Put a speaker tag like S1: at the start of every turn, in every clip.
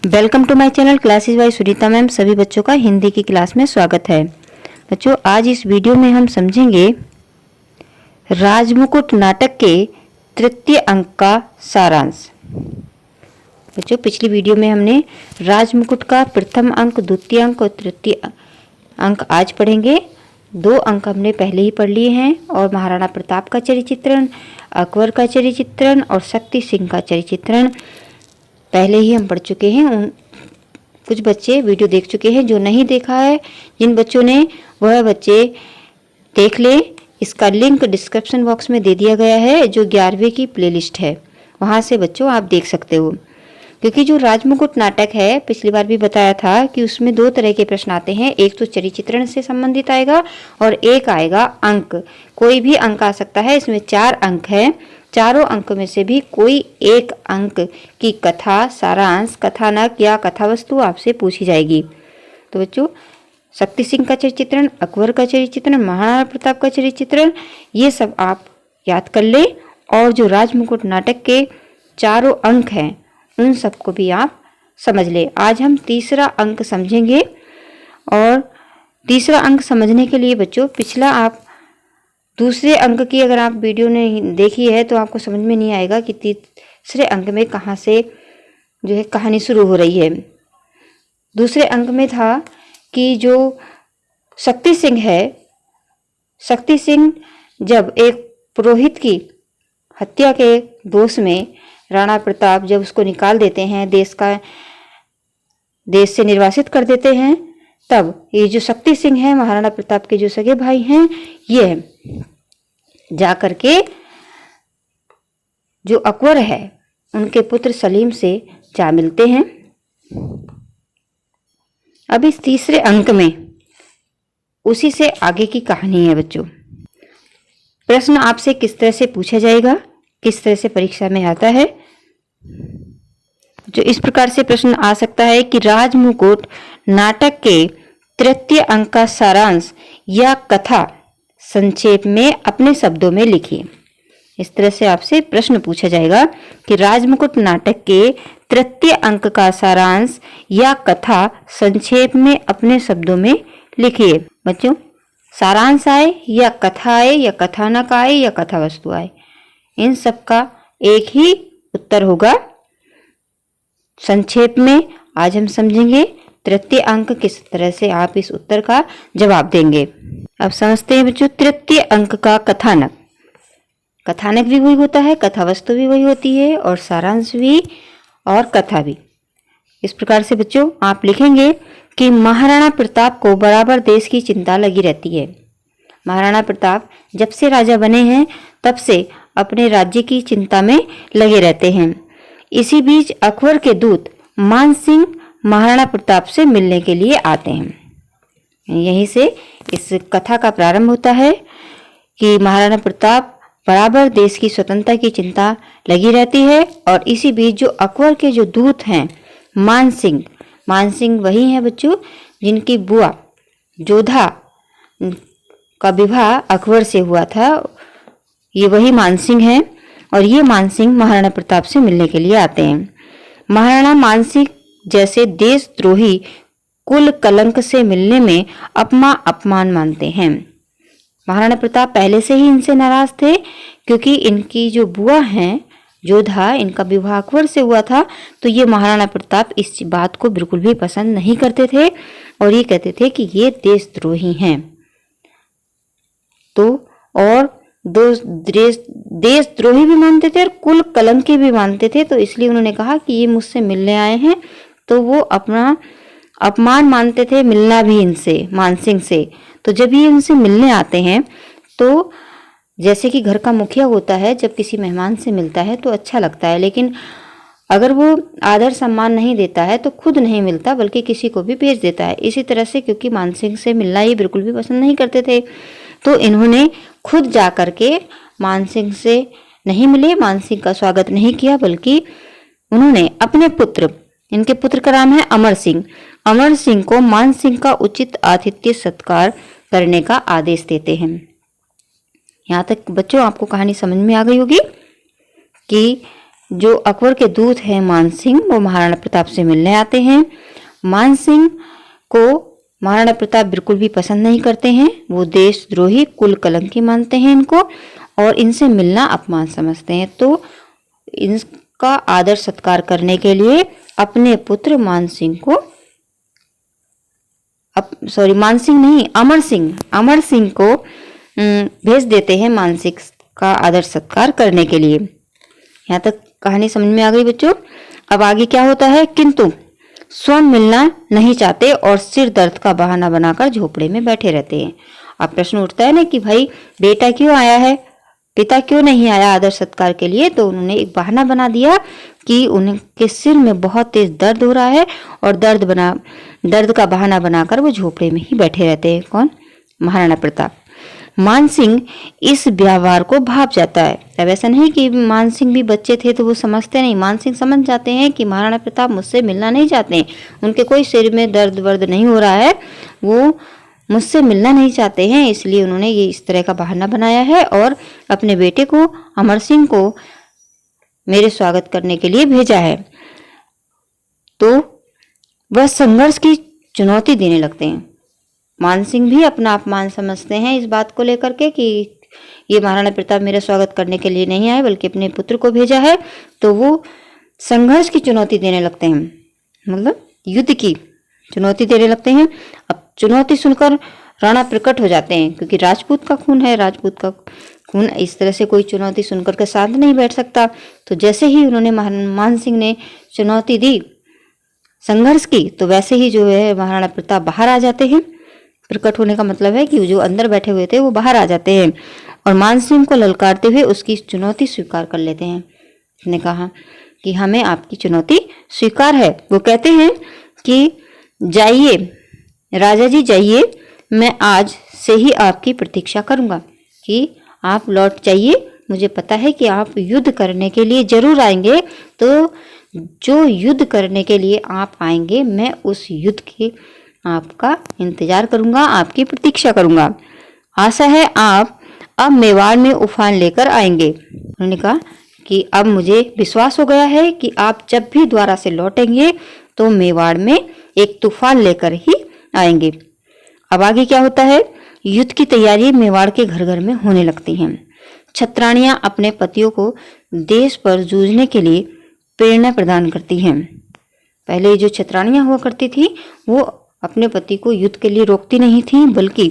S1: Welcome to my channel classes by Sunita ma'am. सभी बच्चों का हिंदी की क्लास में स्वागत है। बच्चों, आज इस वीडियो में हम समझेंगे राजमुकुट नाटक के तृतीय अंक का सारांश। बच्चों, पिछली वीडियो में हमने राजमुकुट का प्रथम अंक, द्वितीय अंक और तृतीय अंक आज पढ़ेंगे। 2 अंक हमने पहले ही पढ़ लिए हैं और महाराणा प्रताप का चरित्र चित्रण, अकबर का चरित्र चित्रण और शक्ति सिंह का चरित्र चित्रण पहले ही हम पढ़ चुके हैं। कुछ बच्चे वीडियो देख चुके हैं, जो नहीं देखा है जिन बच्चों ने, वह बच्चे देख ले। इसका लिंक डिस्क्रिप्शन बॉक्स में दे दिया गया है, जो 11वीं की प्लेलिस्ट है, वहां से बच्चों आप देख सकते हो। क्योंकि जो राजमुकुट नाटक है, पिछली बार भी बताया था कि उसमें 2 तरह के प्रश्न आते हैं। एक तो चरित्र चित्रण से संबंधित आएगा और एक आएगा अंक। कोई भी अंक आ सकता है। इसमें 4 अंक है। चारों अंक में से भी कोई एक अंक की कथा, सारांश, कथानक या कथावस्तु आपसे पूछी जाएगी। तो बच्चों, शक्ति सिंह का चरित्र चित्रण, अकबर का चरित्र चित्रण, महाराणा प्रताप का चरित्र चित्रण, ये सब आप याद कर ले। और जो राजमुकुट नाटक के चारों अंक हैं, उन सबको भी आप समझ ले। आज हम तीसरा अंक समझेंगे। और तीसरा अंक समझने के लिए बच्चों, पिछला आप दूसरे अंक की अगर आप वीडियो ने देखी है तो आपको समझ में नहीं आएगा कि तीसरे अंक में कहाँ से जो है कहानी शुरू हो रही है। दूसरे अंक में था कि जो शक्ति सिंह है, शक्ति सिंह जब एक पुरोहित की हत्या के दोष में राणा प्रताप जब उसको निकाल देते हैं, देश से निर्वासित कर देते हैं, तब ये जो शक्ति सिंह है, महाराणा प्रताप के जो सगे भाई हैं, ये जा करके जो अकबर है उनके पुत्र सलीम से जा मिलते हैं। अब इस तीसरे अंक में उसी से आगे की कहानी है। बच्चों, प्रश्न आपसे किस तरह से पूछा जाएगा, किस तरह से परीक्षा में आता है। जो इस प्रकार से प्रश्न आ सकता है कि राजमुकुट नाटक के तृतीय अंक का सारांश या कथा संक्षेप में अपने शब्दों में लिखिए। इस तरह से आपसे प्रश्न पूछा जाएगा कि राजमुकुट नाटक के तृतीय अंक का सारांश या कथा संक्षेप में अपने शब्दों में लिखिए। बच्चों, सारांश आए या कथा आए या कथानक आए या कथा वस्तु आए, इन सब का एक ही उत्तर होगा। संक्षेप में आज हम समझेंगे तृतीय अंक किस तरह से आप इस उत्तर का जवाब देंगे। अब समझते हैं बच्चों तृतीय अंक का कथानक। कथानक भी वही होता है, कथा वस्तु भी वही होती है और सारांश भी और कथा भी। इस प्रकार से बच्चों आप लिखेंगे कि महाराणा प्रताप को बराबर देश की चिंता लगी रहती है। महाराणा प्रताप जब से राजा बने हैं तब से अपने राज्य की चिंता में लगे रहते हैं। इसी बीच अकबर के दूत मान सिंह महाराणा प्रताप से मिलने के लिए आते हैं। यहीं से इस कथा का प्रारंभ होता है कि महाराणा प्रताप बराबर देश की स्वतंत्रता की चिंता लगी रहती है। और इसी बीच जो अकबर के जो दूत हैं मान सिंह वही हैं बच्चों जिनकी बुआ जोधा का विवाह अकबर से हुआ था। ये वही मान सिंह हैं और ये मान सिंह महाराणा प्रताप से मिलने के लिए आते हैं। महाराणा मान सिंह जैसे देशद्रोही कुल कलंक से मिलने में अपमान मानते हैं। महाराणा प्रताप पहले से ही इनसे नाराज थे, क्योंकि इनकी जो बुआ हैं जोधा, इनका विवाह अकबर से हुआ था। तो ये महाराणा प्रताप इस बात को बिल्कुल भी पसंद नहीं करते थे और ये कहते थे कि ये देशद्रोही हैं। तो और देशद्रोही भी मानते थे और कुल कलंकी भी मानते थे। तो इसलिए उन्होंने कहा कि ये मुझसे मिलने आए हैं, तो वो अपना अपमान मानते थे मिलना भी इनसे, मान सिंह से। तो जब ये इनसे मिलने आते हैं तो जैसे कि घर का मुखिया होता है, जब किसी मेहमान से मिलता है तो अच्छा लगता है, लेकिन अगर वो आदर सम्मान नहीं देता है तो खुद नहीं मिलता बल्कि किसी को भी भेज देता है। इसी तरह से क्योंकि मान सिंह से मिलना ये बिल्कुल भी पसंद नहीं करते थे, तो इन्होंने खुद जा करके मान सिंह से नहीं मिले, मान सिंह का स्वागत नहीं किया, बल्कि उन्होंने अपने पुत्र, इनके पुत्र का नाम है अमर सिंह को मान सिंह का उचित आतिथ्य सत्कार करने का आदेश देते हैं। यहाँ तक बच्चों आपको कहानी समझ में आ गई होगी कि जो अकबर के दूत हैं मान सिंह, वो महाराणा प्रताप से मिलने आते हैं। मान सिंह को महाराणा प्रताप बिल्कुल भी पसंद नहीं करते हैं। वो देशद्रोही, कुल कलंकी मानते हैं इनको, और इनसे मिलना अपमान समझते हैं। तो इनका आदर सत्कार करने के लिए अपने पुत्र मान सिंह को, मान सिंह नहीं, अमर सिंह को भेज देते हैं मान सिंह का आदर सत्कार करने के लिए। यहाँ तक कहानी समझ में आ गई बच्चों। अब आगे क्या होता है, किंतु स्वयं मिलना नहीं चाहते और सिर दर्द का बहाना बनाकर झोपड़े में बैठे रहते हैं। अब प्रश्न उठता है ना कि भाई बेटा क्यों आया है, पिता क्यों नहीं आया आदर सत्कार के लिए। तो उन्होंने एक बहाना बना दिया कि उनके सिर में बहुत तेज दर्द हो रहा है और दर्द का बहाना बनाकर वो झोपड़े में ही बैठे रहते हैं। कौन? महाराणा प्रताप। मान सिंह इस व्यवहार को भाप जाता है। अब ऐसा नहीं कि मान सिंह भी बच्चे थे तो वो समझते नहीं, मान सिंह समझ जाते हैं कि महाराणा प्रताप मुझसे मिलना नहीं चाहते, उनके कोई सिर में दर्द वर्द नहीं हो रहा है, वो मुझसे मिलना नहीं चाहते हैं, इसलिए उन्होंने ये इस तरह का बहाना बनाया है और अपने बेटे को अमर सिंह को मेरे स्वागत करने के लिए भेजा है। तो वह संघर्ष की चुनौती देने लगते हैं। मान सिंह भी अपना अपमान समझते हैं इस बात को लेकर के कि ये महाराणा प्रताप मेरा स्वागत करने के लिए नहीं आए बल्कि अपने पुत्र को भेजा है। तो वो संघर्ष की चुनौती देने लगते हैं, मतलब युद्ध की चुनौती देने लगते हैं। अब चुनौती सुनकर राणा प्रकट हो जाते हैं, क्योंकि राजपूत का खून है, राजपूत का खून इस तरह से कोई चुनौती सुनकर के शांत नहीं बैठ सकता। तो जैसे ही उन्होंने मान सिंह ने चुनौती दी, संघर्ष की, तो वैसे ही जो है महाराणा प्रताप बाहर आ जाते हैं। प्रकट होने का मतलब है कि जो अंदर बैठे हुए थे वो बाहर आ जाते हैं और मान सिंह को ललकारते हुए उसकी चुनौती स्वीकार कर लेते हैं। उसने कहा कि हमें आपकी चुनौती स्वीकार है। वो कहते हैं कि जाइए राजा जी, जाइए, मैं आज से ही आपकी प्रतीक्षा करूंगा कि आप लौट जाइए। मुझे पता है कि आप युद्ध करने के लिए जरूर आएंगे, तो जो युद्ध करने के लिए आप आएंगे मैं उस युद्ध की आपका इंतजार करूंगा, आपकी प्रतीक्षा करूंगा। आशा है आप अब मेवाड़ में उफान लेकर आएंगे। उन्होंने कहा कि अब मुझे विश्वास हो गया है कि आप जब भी द्वारा से लौटेंगे तो मेवाड़ में एक तूफान लेकर ही आएंगे। अब आगे क्या होता है, युद्ध की तैयारी मेवाड़ के घर घर में होने लगती हैं। छत्राणियां अपने पतियों को देश पर जूझने के लिए प्रेरणा प्रदान करती हैं। पहले जो छत्राणियां हुआ करती थी वो अपने पति को युद्ध के लिए रोकती नहीं थी, बल्कि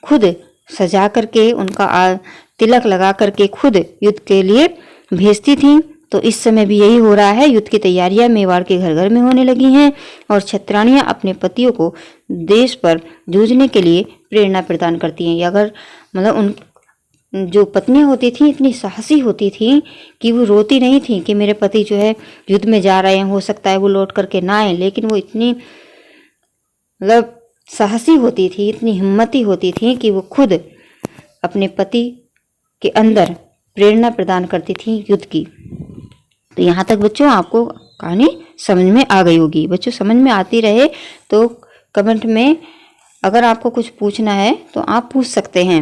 S1: खुद सजा करके उनका तिलक लगा करके खुद युद्ध के लिए भेजती थी। तो इस समय भी यही हो रहा है, युद्ध की तैयारियां मेवाड़ के घर घर में होने लगी हैं और छत्राणियां अपने पतियों को देश पर जूझने के लिए प्रेरणा प्रदान करती हैं। अगर मतलब उन जो पत्नियां होती थी इतनी साहसी होती थी कि वो रोती नहीं थी कि मेरे पति जो है युद्ध में जा रहे हैं, हो सकता है वो लौट करके ना आए, लेकिन वो इतनी मतलब साहसी होती थी, इतनी हिम्मती होती थी कि वो खुद अपने पति के अंदर प्रेरणा प्रदान करती थी युद्ध की। तो यहाँ तक बच्चों आपको कहानी समझ में आ गई होगी। बच्चों समझ में आती रहे तो कमेंट में अगर आपको कुछ पूछना है तो आप पूछ सकते हैं।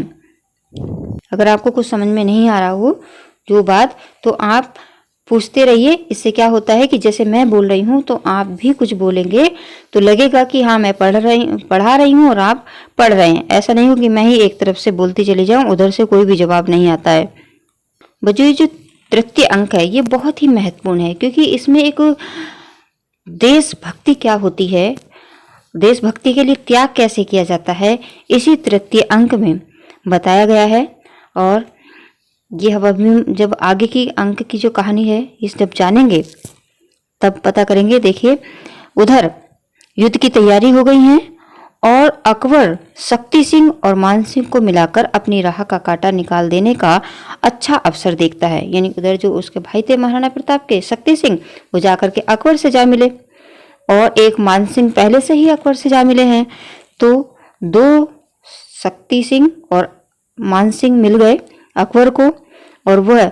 S1: अगर आपको कुछ समझ में नहीं आ रहा हो जो बात, तो आप पूछते रहिए। इससे क्या होता है कि जैसे मैं बोल रही हूँ तो आप भी कुछ बोलेंगे तो लगेगा कि हाँ मैं पढ़ा रही हूँ और आप पढ़ रहे हैं। ऐसा नहीं हो कि मैं ही एक तरफ से बोलती चली जाऊँ, उधर से कोई भी जवाब नहीं आता है। बच्चों ये जो तृतीय अंक है ये बहुत ही महत्वपूर्ण है, क्योंकि इसमें एक देशभक्ति क्या होती है, देशभक्ति के लिए त्याग कैसे किया जाता है, इसी तृतीय अंक में बताया गया है। और ये हम अभी जब आगे की अंक की जो कहानी है इस जब जानेंगे तब पता करेंगे। देखिए उधर युद्ध की तैयारी हो गई है और अकबर शक्ति सिंह और मान सिंह को मिलाकर अपनी राह का कांटा निकाल देने का अच्छा अवसर देखता है। यानी उधर जो उसके भाई थे महाराणा प्रताप के शक्ति सिंह, वो जाकर के अकबर से जा मिले और एक मान सिंह पहले से ही अकबर से जा मिले हैं। तो दो शक्ति सिंह और मान सिंह मिल गए अकबर को और वह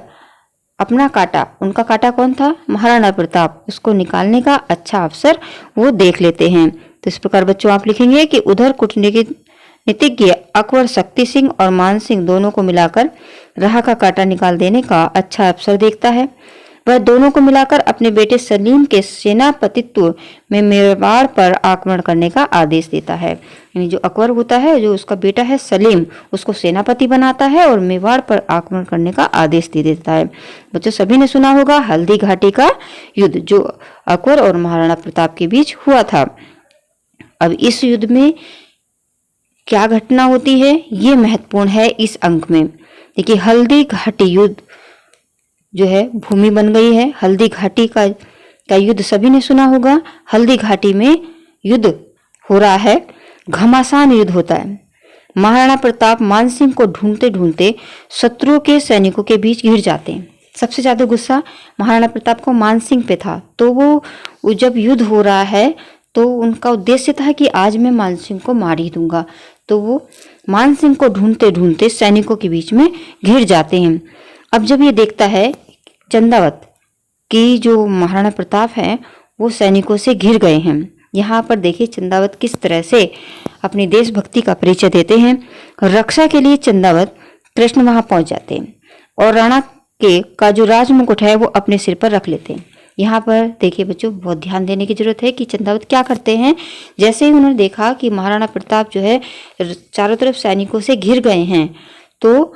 S1: अपना कांटा, उनका कांटा कौन था, महाराणा प्रताप, उसको निकालने का अच्छा अवसर वो देख लेते हैं। तो इस प्रकार बच्चों आप लिखेंगे कि उधर कूटनीतिज्ञ अकबर शक्ति सिंह और मान सिंह दोनों को मिलाकर राह का कांटा निकाल देने का अच्छा अवसर देखता है। वह दोनों को मिलाकर अपने बेटे सलीम के सेनापतित्व में मेवाड़ पर आक्रमण करने का आदेश देता है। यानी जो अकबर होता है, जो उसका बेटा है सलीम, उसको सेनापति बनाता है और मेवाड़ पर आक्रमण करने का आदेश दे देता है। बच्चों सभी ने सुना होगा हल्दी घाटी का युद्ध, जो अकबर और महाराणा प्रताप के बीच हुआ था। अब इस युद्ध में क्या घटना होती है, ये महत्वपूर्ण है इस अंक में। देखिए हल्दी घाटी युद्ध जो है भूमि बन गई है। हल्दी घाटी का युद्ध सभी ने सुना होगा। हल्दी घाटी में युद्ध हो रहा है, घमासान युद्ध होता है। महाराणा प्रताप मानसिंह को ढूंढते ढूंढते शत्रुओं के सैनिकों के बीच घिर जाते हैं। सबसे ज्यादा गुस्सा महाराणा प्रताप को मानसिंह पे था, तो वो जब युद्ध हो रहा है तो उनका उद्देश्य था कि आज मैं मानसिंह को मार ही दूंगा। तो वो मानसिंह को ढूंढते ढूंढते सैनिकों के बीच में घिर जाते हैं। अब जब ये देखता है चंदावत कि जो महाराणा प्रताप हैं वो सैनिकों से घिर गए हैं। यहाँ पर देखिए चंदावत किस तरह से अपनी देशभक्ति का परिचय देते हैं। रक्षा के लिए चंदावत कृष्ण वहां पहुंच जाते हैं और राणा का जो राज मुकुट है वो अपने सिर पर रख लेते हैं। यहाँ पर देखिए बच्चों बहुत ध्यान देने की जरूरत है कि चंदावत क्या करते हैं। जैसे ही उन्होंने देखा कि महाराणा प्रताप जो है चारों तरफ सैनिकों से घिर गए हैं, तो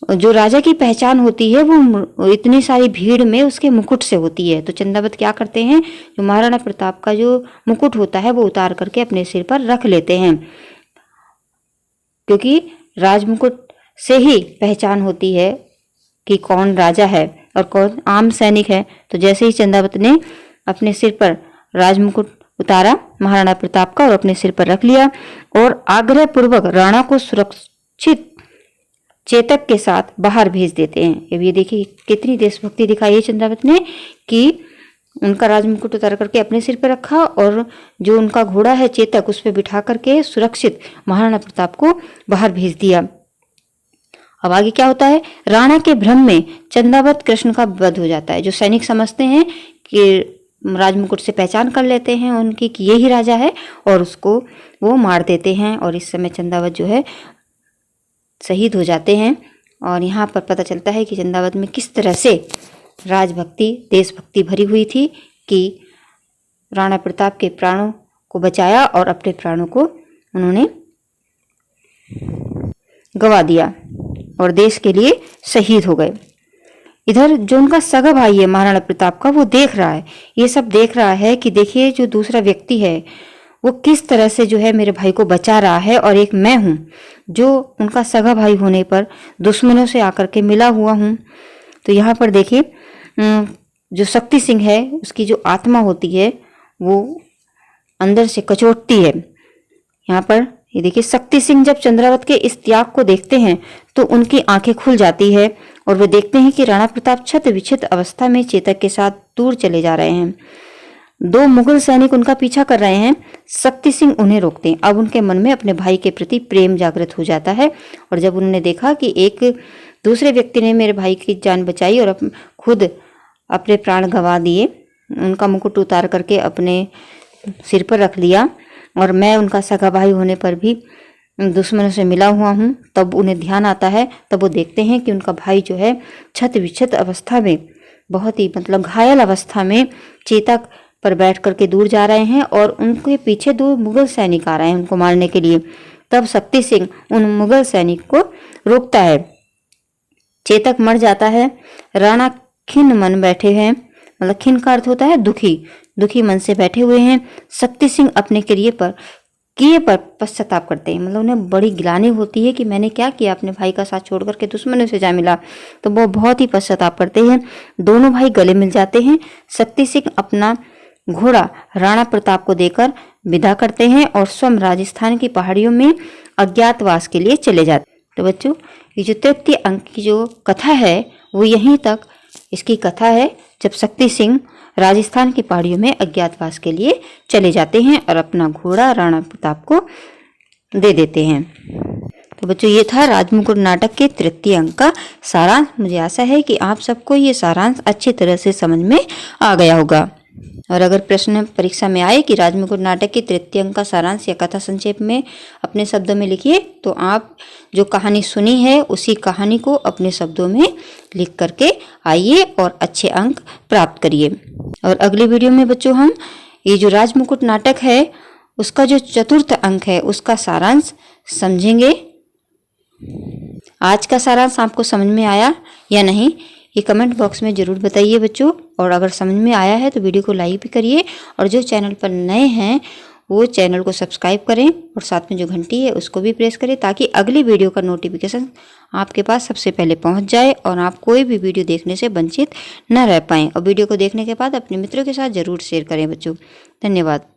S1: जो राजा की पहचान होती है वो इतनी सारी भीड़ में उसके मुकुट से होती है। तो चंदावत क्या करते हैं, जो महाराणा प्रताप का जो मुकुट होता है वो उतार करके अपने सिर पर रख लेते हैं, क्योंकि राज मुकुट से ही पहचान होती है कि कौन राजा है और कौन आम सैनिक है। तो जैसे ही चंदावत ने अपने सिर पर राज मुकुट उतारा महाराणा प्रताप का और अपने सिर पर रख लिया और आग्रह पूर्वक राणा को सुरक्षित चेतक के साथ बाहर भेज देते हैं। अब ये देखिए कितनी देशभक्ति दिखाई है चंदावत ने कि उनका राज मुकुट उतार करके अपने सिर पर रखा और जो उनका घोड़ा है चेतक उस पर बिठा करके सुरक्षित महाराणा प्रताप को बाहर भेज दिया। अब आगे क्या होता है, राणा के भ्रम में चंदावत कृष्ण का वध हो जाता है। जो सैनिक समझते हैं कि राजमुकुट से पहचान कर लेते हैं उनकी कि ये ही राजा है और उसको वो मार देते हैं और इस समय चंदावत जो है शहीद हो जाते हैं। और यहाँ पर पता चलता है कि चंदावत में किस तरह से राजभक्ति देशभक्ति भरी हुई थी कि राणा प्रताप के प्राणों को बचाया और अपने प्राणों को उन्होंने गवा दिया और देश के लिए शहीद हो गए। इधर जो उनका सगा भाई है महाराणा प्रताप का, वो देख रहा है, ये सब देख रहा है कि देखिए जो दूसरा व्यक्ति है वो किस तरह से जो है मेरे भाई को बचा रहा है और एक मैं हूँ जो उनका सगा भाई होने पर दुश्मनों से आकर के मिला हुआ हूँ। तो यहाँ पर देखिए जो शक्ति सिंह है उसकी जो आत्मा होती है वो अंदर से कचोटती है। यहाँ पर ये देखिए शक्ति सिंह जब चंद्रावत के इस त्याग को देखते हैं तो उनकी आंखें खुल जाती है और वे देखते हैं कि राणा प्रताप छत विक्षत अवस्था में चेतक के साथ दूर चले जा रहे हैं। दो मुगल सैनिक उनका पीछा कर रहे हैं। शक्ति सिंह उन्हें रोकते हैं। अब उनके मन में अपने भाई के प्रति प्रेम जागृत हो जाता है और जब उन्होंने देखा कि एक दूसरे व्यक्ति ने मेरे भाई की जान बचाई और खुद अपने प्राण गंवा दिए, उनका मुकुट उतार करके अपने सिर पर रख लिया और मैं उनका सगा भाई होने पर भी दुश्मनों से मिला हुआ हूँ, तब उन्हें ध्यान आता है। तब वो देखते हैं कि उनका भाई जो है छत विक्षत अवस्था में, बहुत ही मतलब घायल अवस्था में चेतक पर बैठ करके दूर जा रहे हैं और उनके पीछे दो मुगल सैनिक आ रहे हैं उनको मारने के लिए। तब शक्ति सिंह उन मुगल सैनिक को रोकता है। चेतक मर जाता है। राणा खिन्न मन बैठे हैं, मतलब खिन्न का अर्थ होता है दुखी मन से बैठे हुए हैं। शक्ति सिंह अपने किए पर पश्चाताप करते हैं, मतलब उन्हें बड़ी गिलानी होती है कि मैंने क्या किया, अपने भाई का साथ छोड़ करके दुश्मनों से जा मिला। तो वो बहुत ही पश्चाताप करते हैं। दोनों भाई गले मिल जाते हैं। शक्ति सिंह अपना घोड़ा राणा प्रताप को देकर विदा करते हैं और स्वयं राजस्थान की पहाड़ियों में अज्ञातवास के लिए चले जाते। तो बच्चों ये जो तृतीय अंक की जो कथा है वो यहीं तक इसकी कथा है, जब शक्ति सिंह राजस्थान की पहाड़ियों में अज्ञातवास के लिए चले जाते हैं और अपना घोड़ा राणा प्रताप को दे देते हैं। तो बच्चों ये था राजमुकुट नाटक के तृतीय अंक का सारांश। मुझे आशा है कि आप सबको ये सारांश अच्छी तरह से समझ में आ गया होगा। और अगर प्रश्न परीक्षा में आए कि राजमुकुट नाटक के तृतीय अंक का सारांश या कथा संक्षेप में अपने शब्दों में लिखिए, तो आप जो कहानी सुनी है उसी कहानी को अपने शब्दों में लिख करके आइए और अच्छे अंक प्राप्त करिए। और अगली वीडियो में बच्चों हम ये जो राजमुकुट नाटक है उसका जो चतुर्थ अंक है उसका सारांश समझेंगे। आज का सारांश आपको समझ में आया या नहीं, ये कमेंट बॉक्स में ज़रूर बताइए बच्चों। और अगर समझ में आया है तो वीडियो को लाइक भी करिए, और जो चैनल पर नए हैं वो चैनल को सब्सक्राइब करें और साथ में जो घंटी है उसको भी प्रेस करें, ताकि अगली वीडियो का नोटिफिकेशन आपके पास सबसे पहले पहुंच जाए और आप कोई भी वीडियो देखने से वंचित न रह पाएँ। और वीडियो को देखने के बाद अपने मित्रों के साथ ज़रूर शेयर करें बच्चों। धन्यवाद।